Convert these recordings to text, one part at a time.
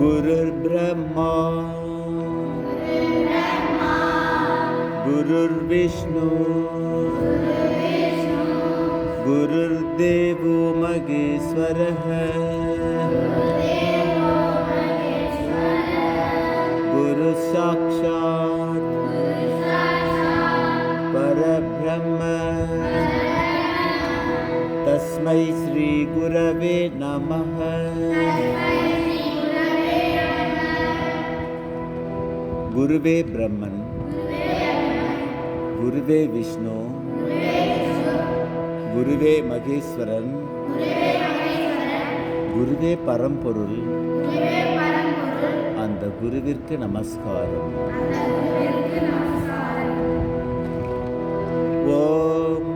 गुरुर्ब्रह्मा गुरुर्विष्णु गुरुर्देवो महेश्वरः गुरु साक्षात् परब्रह्म तस्मै श्री गुरवे नमः। गुरुवे ब्रह्मन् गुरुवे विष्णु गुरुवे महेश्वरன் குருவே பரம்பொருள். அந்த குருவிற்கு நமஸ்காரம். ஓம்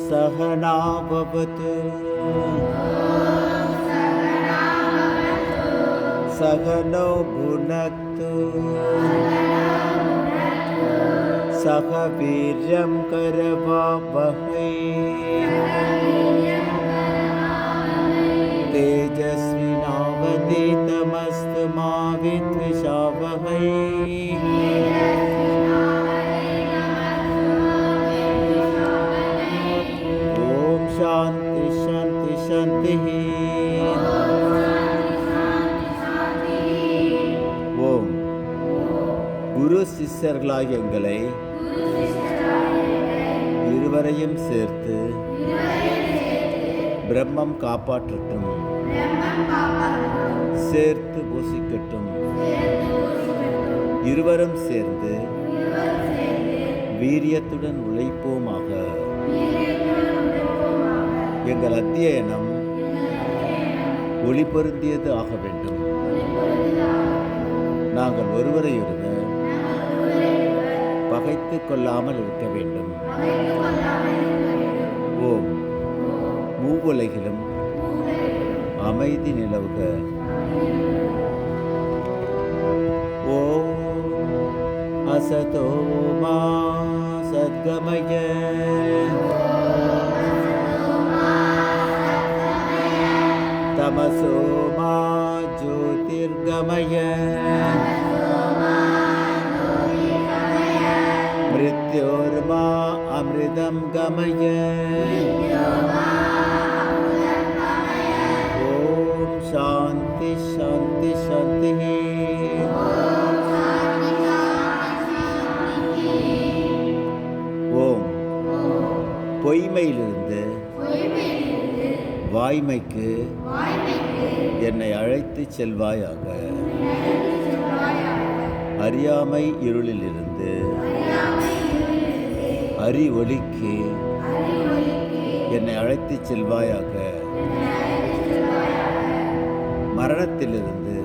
சகனா பவது சகனோ புனக்து சக வீர்யம் கரவாவஹை तेजस्विनावधीतमस्तु मा विद्विषावहै। ओम शांति शांति शांति। ஓம் குரு சிஷ்யர்களாகிய எங்களை இருவரையும் சேர்த்து பிரம்மம் காப்பாற்றட்டும், சேர்த்து போஷிக்கட்டும். இருவரும் சேர்ந்து வீரியத்துடன் உழைப்போமாக. எங்கள் அத்தியனம் ஒளி பொருந்தியது ஆக வேண்டும். நாங்கள் ஒருவரையொருவர் பகைத்து கொள்ளாமல் இருக்க வேண்டும். ஓம் மூவுலகிலும் அமைதி நிலவுக. ஓம் அசதோ மா சத்கமய தமசோ மா ஜோதிர்கமய மிருத்யோர்மா அமிர்தம் கமய. ஓம் சாந்தி சாந்தி சாந்தி. ஓம் பொய்மையிலிருந்து வாய்மைக்கு என்னை அழைத்து செல்வாயாக. அறியாமை இருளிலிருந்து அறி ஒளிக்கு என்னை அழைத்து செல்வாயாக. மரணத்திலிருந்து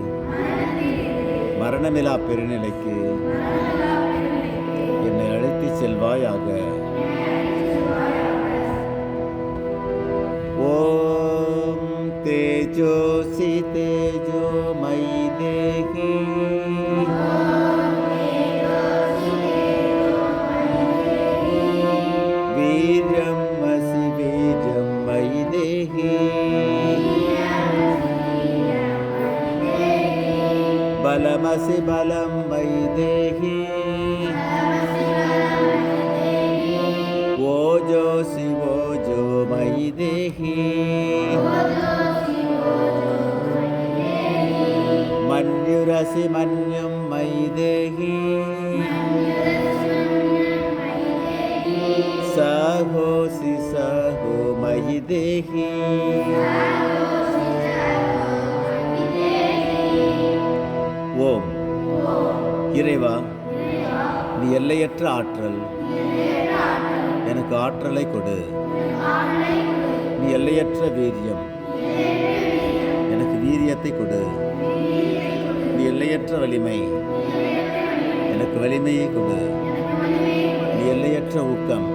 மரணமிலா பெருநிலைக்கு என்னை அழைத்து செல்வாயாக. ஓம் தேஜோசி தேஜோ மயி தேகி வீரம் மசி வீரம் மயி தேகி बलमसि बलं मयि देहि ओजोसि ओजो मयि देहि मन्युरसि मन्युं मयि देहि सहोसि सहो मयि देहि ஓம் இறைவா, நீ எல்லையற்ற ஆற்றல், எனக்கு ஆற்றலை கொடு. நீ எல்லையற்ற வீரியம், எனக்கு வீரியத்தை கொடு. நீ எல்லையற்ற வலிமை, எனக்கு வலிமையை கொடு. நீ எல்லையற்ற ஊக்கம்,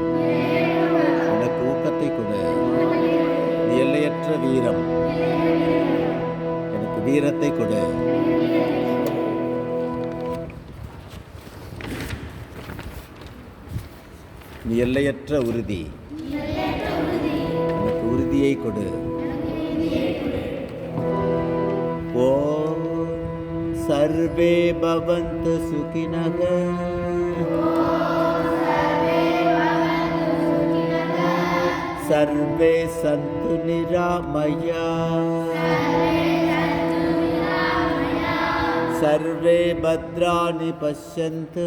எனக்கு ஊக்கத்தை கொடு. நீ எல்லையற்ற வீரம், எனக்கு வீரத்தை கொடு. நீ எல்லையற்ற உறுதி, நீதியை கொடு. ஓ சர்வே பவந்து சுகினக. सर्वे सन्तु निरामया. सर्वे भद्राणि पश्यन्तु.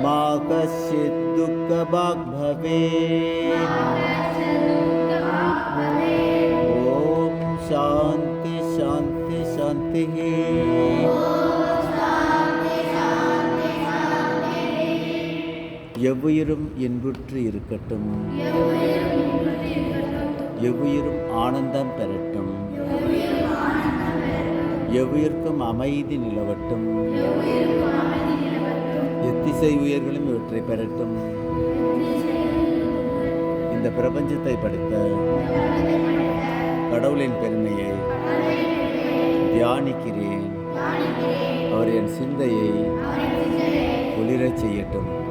मा कश्चित् दुःखभाग् भवेत्. ॐ शान्ति शान्ति शान्तिः. எவ்வுயிரும் இன்புற்று இருக்கட்டும். எவ்வுயிரும் ஆனந்தம் பெறட்டும். எவ்வுயிர்க்கும் அமைதி நிலவட்டும். எத்திசை உயிர்களும் இவற்றை பெறட்டும். இந்த பிரபஞ்சத்தை படைத்த கடவுளின் பெருமையை தியானிக்கிறேன். அவர் என் சிந்தையை ஒளிரச் செய்யட்டும்.